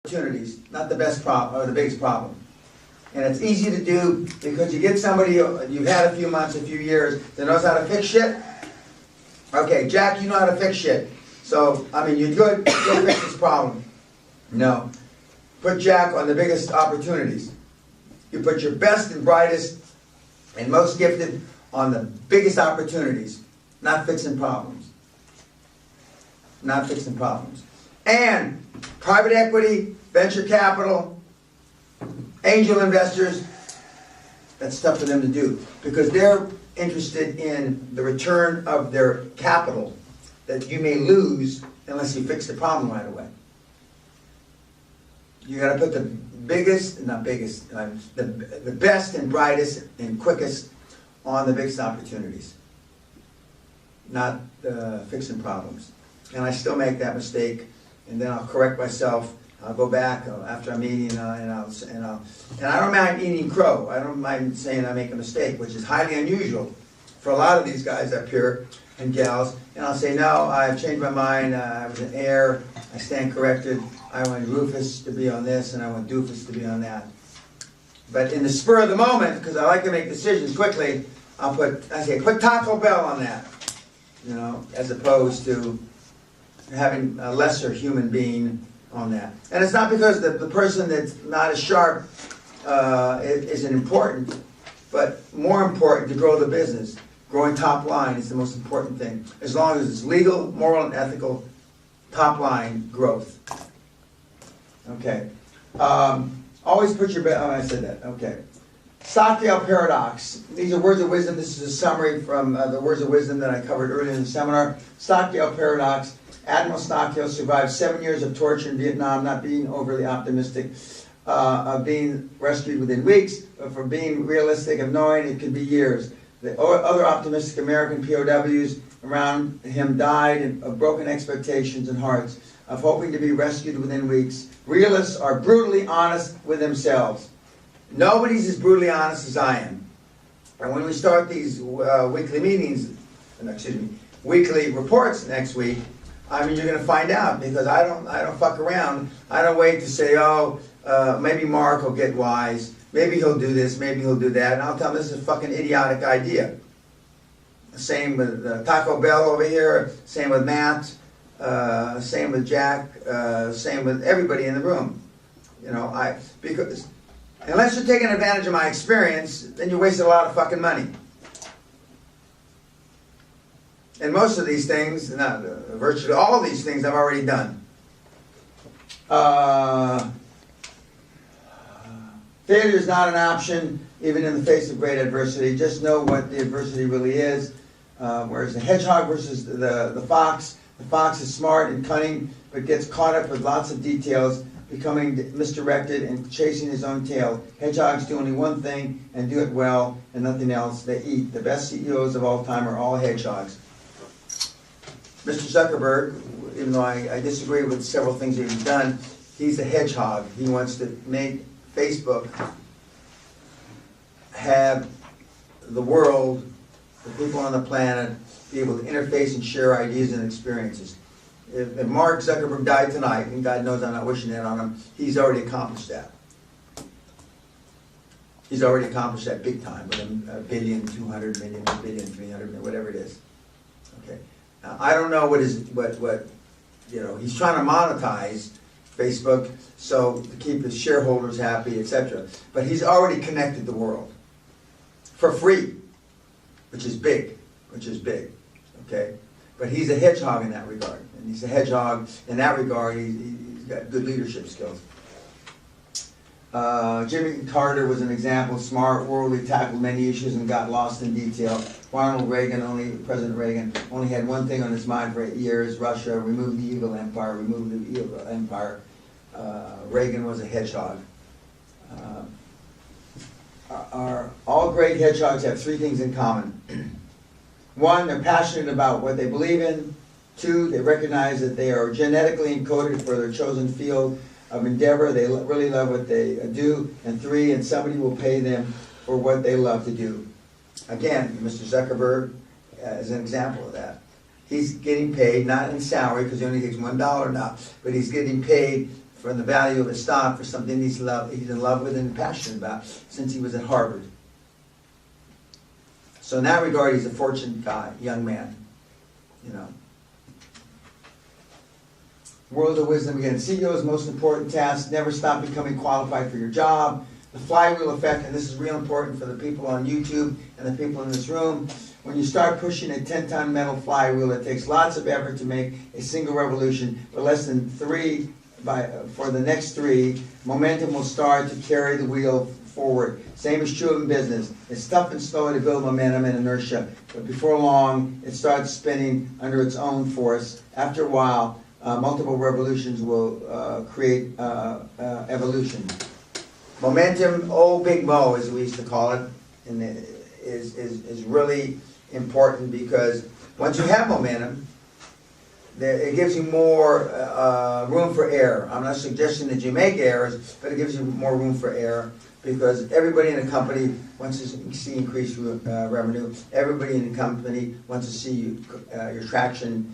opportunities, not the best problem or the biggest problem. And it's easy to do because you get somebody you've had a few months, a few years that knows how to fix shit. Okay, Jack, you know how to fix shit. So, I mean, you're good, go fix this problem. No. Put Jack on the biggest opportunities. You put your best and brightest and most gifted on the biggest opportunities, not fixing problems. Not fixing problems. And private equity, venture capital, angel investors, that's tough for them to do because they're interested in the return of their capital that you may lose unless you fix the problem right away. You got to put the biggest, not biggest, the best and brightest and quickest on the biggest opportunities, not fixing problems. And I still make that mistake, and then I'll correct myself. I'll go back after I'm eating, and I don't mind eating crow. I don't mind saying I make a mistake, which is highly unusual for a lot of these guys up here and gals. And I'll say, no, I've changed my mind. I was an error. I stand corrected. I want Rufus to be on this, and I want Doofus to be on that. But in the spur of the moment, because I like to make decisions quickly, I say, put Taco Bell on that, you know, as opposed to having a lesser human being on that. And it's not because the person that's not as sharp isn't important, but more important to grow the business. Growing top line is the most important thing. As long as it's legal, moral, and ethical, top line growth. Okay. Always put your best. Oh, I said that. Okay. Stockdale paradox. These are words of wisdom. This is a summary from the words of wisdom that I covered earlier in the seminar. Stockdale paradox. Admiral Stockdale survived 7 years of torture in Vietnam, not being overly optimistic of being rescued within weeks, but for being realistic of knowing it could be years. The other optimistic American POWs around him died of broken expectations and hearts, of hoping to be rescued within weeks. Realists are brutally honest with themselves. Nobody's as brutally honest as I am. And when we start these weekly meetings, weekly reports next week, I mean, you're going to find out because I don't fuck around. I don't wait to say, maybe Mark will get wise. Maybe he'll do this. Maybe he'll do that. And I'll tell him this is a fucking idiotic idea. Same with Taco Bell over here. Same with Matt. Same with Jack. Same with everybody in the room. You know, because unless you're taking advantage of my experience, then you're wasting a lot of fucking money. And most of these things, not virtually all of these things, I've already done. Failure is not an option, even in the face of great adversity. Just know what the adversity really is. Whereas the hedgehog versus the fox is smart and cunning, but gets caught up with lots of details, becoming misdirected and chasing his own tail. Hedgehogs do only one thing and do it well and nothing else. They eat. The best CEOs of all time are all hedgehogs. Mr. Zuckerberg, even though I disagree with several things that he's done, he's a hedgehog. He wants to make Facebook have the world, the people on the planet, be able to interface and share ideas and experiences. If Mark Zuckerberg died tonight, and God knows I'm not wishing that on him, he's already accomplished that. He's already accomplished that big time with $1 billion, 200 million, $1 billion, 300 million, whatever it is. Okay. Now, I don't know what he's trying to monetize Facebook so to keep his shareholders happy, etc. But he's already connected the world for free, which is big, okay? But he's a hedgehog in that regard, and he's a hedgehog in that regard. He's got good leadership skills. Jimmy Carter was an example, smart, worldly, tackled many issues and got lost in detail. President Reagan only had one thing on his mind for 8 years: Russia, remove the evil empire, Reagan was a hedgehog. All great hedgehogs have three things in common. One, they're passionate about what they believe in. Two, they recognize that they are genetically encoded for their chosen field of endeavor. They really love what they do. And three, and somebody will pay them for what they love to do. Again, Mr. Zuckerberg is an example of that. He's getting paid, not in salary, because he only takes $1 now, but he's getting paid from the value of his stock for something he's in love with and passionate about since he was at Harvard. So in that regard, he's a fortunate guy, young man, you know. World of wisdom again. CEO's most important task: never stop becoming qualified for your job. The flywheel effect, and this is real important for the people on YouTube and the people in this room. When you start pushing a 10-ton metal flywheel, it takes lots of effort to make a single revolution, but less than 3 for the next 3, momentum will start to carry the wheel forward. Same is true in business. It's tough and slow to build momentum and inertia, but before long, it starts spinning under its own force. After a while, multiple revolutions will create evolution. Momentum, old Big Mo, as we used to call it, and is really important, because once you have momentum, it gives you more room for error. I'm not suggesting that you make errors, but it gives you more room for error, because everybody in a company wants to see increased revenue. Everybody in a company wants to see your traction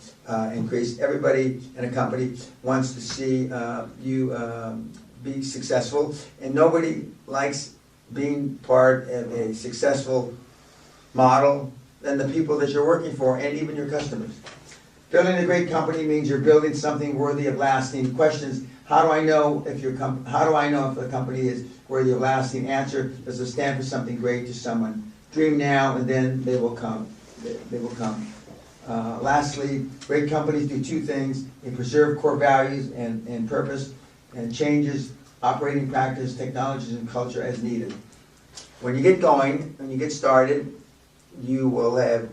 increase. Everybody in a company wants to see you be successful, and nobody likes being part of a successful model than the people that you're working for, and even your customers. Building a great company means you're building something worthy of lasting. Questions: how do I know if the company is worthy of lasting? Answer: does it stand for something great to someone? Dream now, and then they will come. They will come. Lastly, great companies do 2 things: they preserve core values and purpose, and changes operating practice, technologies, and culture as needed. When you get going, when you get started, you will have,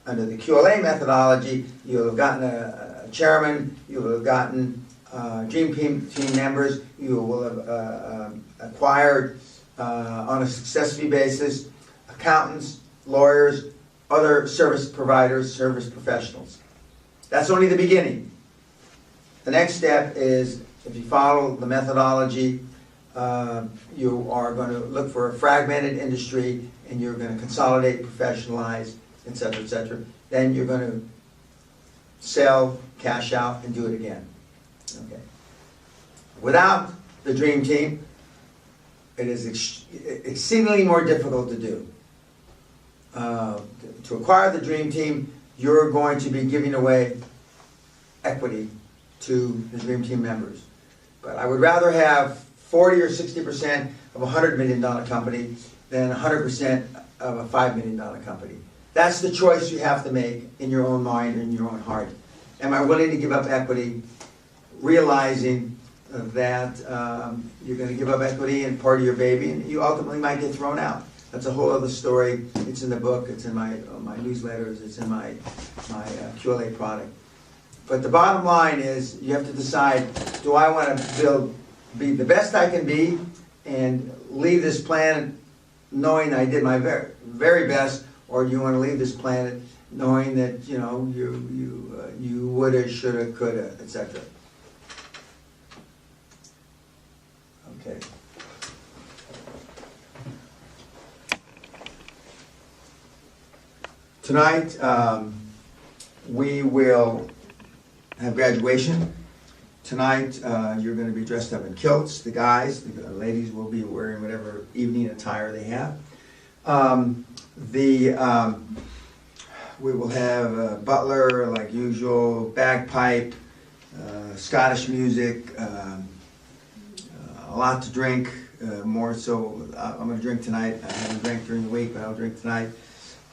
under the QLA methodology, you'll have gotten a chairman, you will have gotten dream team members, you will have acquired on a success fee basis accountants, lawyers, other service providers, service professionals. That's only the beginning. The next step is, if you follow the methodology, you are going to look for a fragmented industry, and you're going to consolidate, professionalize, etc., etc. Then you're going to sell, cash out, and do it again. Okay. Without the dream team, it is exceedingly more difficult to do. To acquire the dream team, you're going to be giving away equity to the dream team members. But I would rather have 40 or 60% of a $100 million company than 100% of a $5 million company. That's the choice you have to make in your own mind and in your own heart. Am I willing to give up equity, realizing that you're going to give up equity in part of your baby, and you ultimately might get thrown out? That's a whole other story. It's in the book, it's in my newsletters, it's in my QLA product. But the bottom line is, you have to decide, do I want to be the best I can be and leave this planet knowing I did my very, very best, or do you want to leave this planet knowing that, you know, you woulda, shoulda, coulda, etc. Okay. Tonight, we will have graduation. Tonight, you're going to be dressed up in kilts. The guys, the ladies will be wearing whatever evening attire they have. We will have a butler, like usual, bagpipe, Scottish music, a lot to drink, more so. I'm going to drink tonight. I haven't drank during the week, but I'll drink tonight.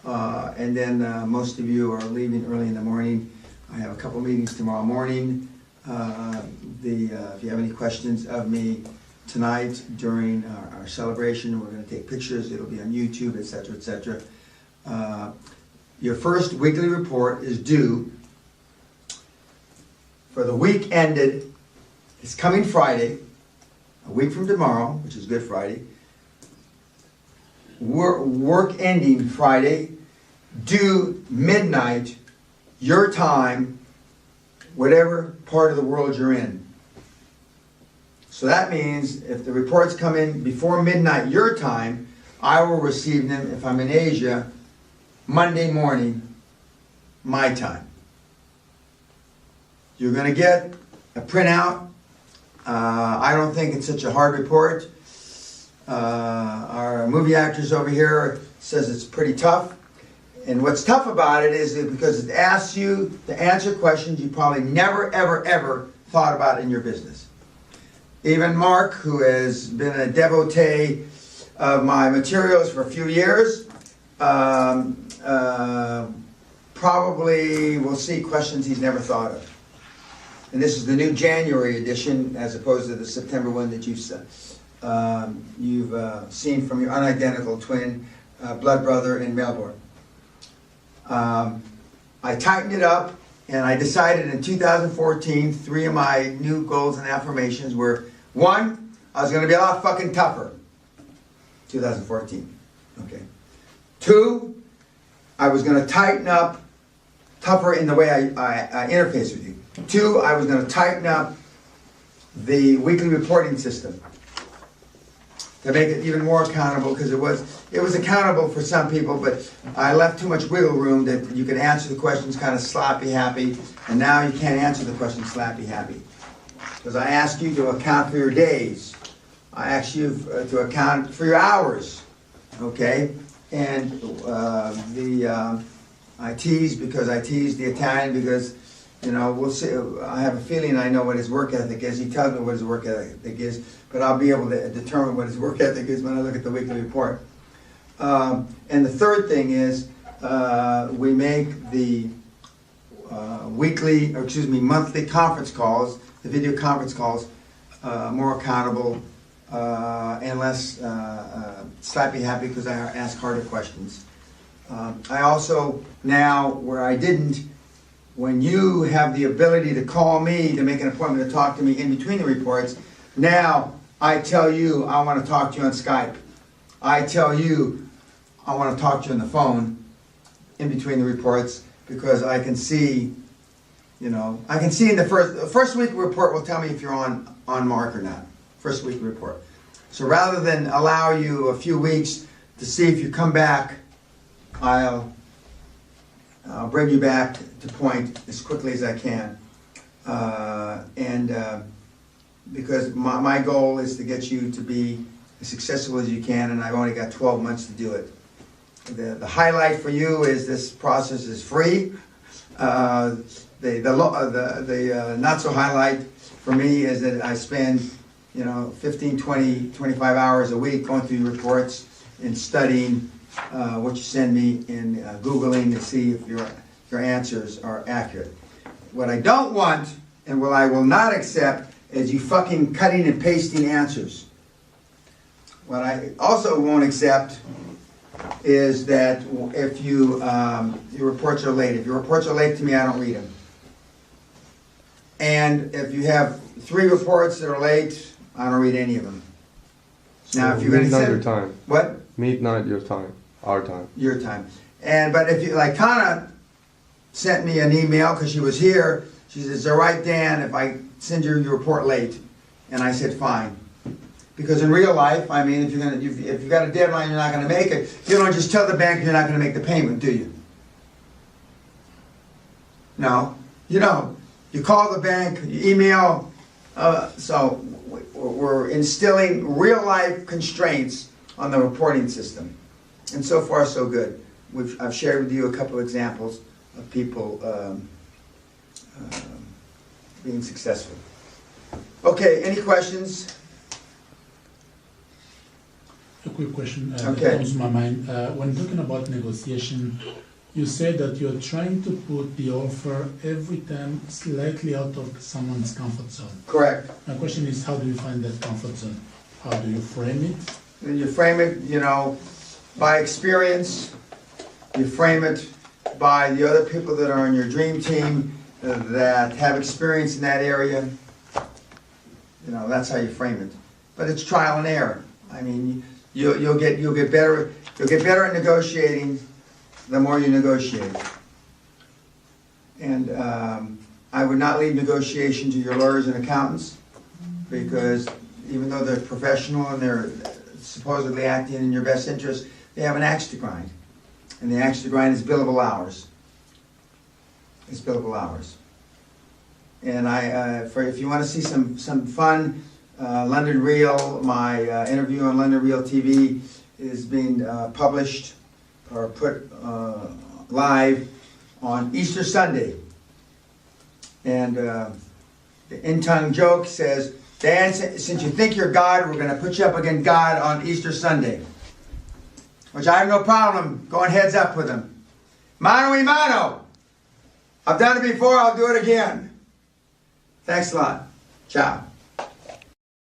And then most of you are leaving early in the morning. I have a couple meetings tomorrow morning. If you have any questions of me tonight during our celebration, we're going to take pictures. It'll be on YouTube, etc., etc. Your first weekly report is due for the week ended. It's coming Friday, a week from tomorrow, which is Good Friday. Work ending Friday, due midnight, your time, whatever part of the world you're in. So that means if the reports come in before midnight your time, I will receive them, if I'm in Asia, Monday morning, my time. You're going to get a printout I don't think it's such a hard report. Our movie actors over here says it's pretty tough. And what's tough about it is that because it asks you to answer questions you probably never, ever, ever thought about in your business. Even Mark, who has been a devotee of my materials for a few years, probably will see questions he's never thought of. And this is the new January edition as opposed to the September one that you've seen from your unidentical twin, blood brother in Melbourne. I tightened it up, and I decided in 2014, 3 of my new goals and affirmations were, 1, I was going to be a lot fucking tougher. 2014. Okay. 2, I was going to tighten up, tougher in the way I interface with you. 2, I was going to tighten up the weekly reporting system to make it even more accountable, because it was accountable for some people, but I left too much wiggle room that you could answer the questions kind of sloppy happy, and now you can't answer the questions sloppy happy. Because I ask you to account for your days. I ask you to account for your hours, okay? And I tease because I tease the Italian because, you know, we'll see. I have a feeling I know what his work ethic is. He tells me what his work ethic is, but I'll be able to determine what his work ethic is when I look at the weekly report. And the third thing is we make the monthly conference calls, the video conference calls, more accountable and less slappy happy because I ask harder questions. I also now, where I didn't, when you have the ability to call me to make an appointment to talk to me in between the reports, now I tell you I want to talk to you on Skype. I tell you I want to talk to you on the phone in between the reports because I can see, you know, I can see in the first week report will tell me if you're on mark or not. First week report. So rather than allow you a few weeks to see if you come back, I'll bring you back to point as quickly as I can. Because my goal is to get you to be as successful as you can, and I've only got 12 months to do it. The highlight for you is this process is free. The not so highlight for me is that I spend 15, 20, 25 hours a week going through your reports and studying what you send me and Googling to see if your answers are accurate. What I don't want and what I will not accept is you fucking cutting and pasting answers. What I also won't accept is that if your reports are late. If your reports are late to me, I don't read them. And if you have 3 reports that are late, I don't read any of them. So now, if you're going to send your time. What? Midnight your time. Our time. Your time. But if you, like Tana sent me an email because she was here. She says, "Is it right, Dan, if I send you your report late?" And I said, "Fine." Because in real life, I mean, if you've got a deadline, you're not going to make it. You don't just tell the bank you're not going to make the payment, do you? No, you don't. You call the bank, you email. So we're instilling real life constraints on the reporting system, and so far so good. I've shared with you a couple examples of people being successful. Okay, any questions? A quick question Okay. that comes to my mind. When talking about negotiation, you said that you're trying to put the offer every time slightly out of someone's comfort zone. Correct. My question is, how do you find that comfort zone? How do you frame it? And you frame it, by experience. You frame it by the other people that are on your dream team that have experience in that area. That's how you frame it. But it's trial and error. I mean, you'll get better. You'll get better at negotiating the more you negotiate. And I would not leave negotiation to your lawyers and accountants, because even though they're professional and they're supposedly acting in your best interest, they have an axe to grind. And the axe to grind is billable hours. It's billable hours. And if you want to see some fun, London Real, my interview on London Real TV is being published or put live on Easter Sunday. And the in-tongue joke says, Dan, since you think you're God, we're going to put you up against God on Easter Sunday. Which I have no problem going heads up with him. Mano y mano. I've done it before, I'll do it again. Thanks a lot. Ciao.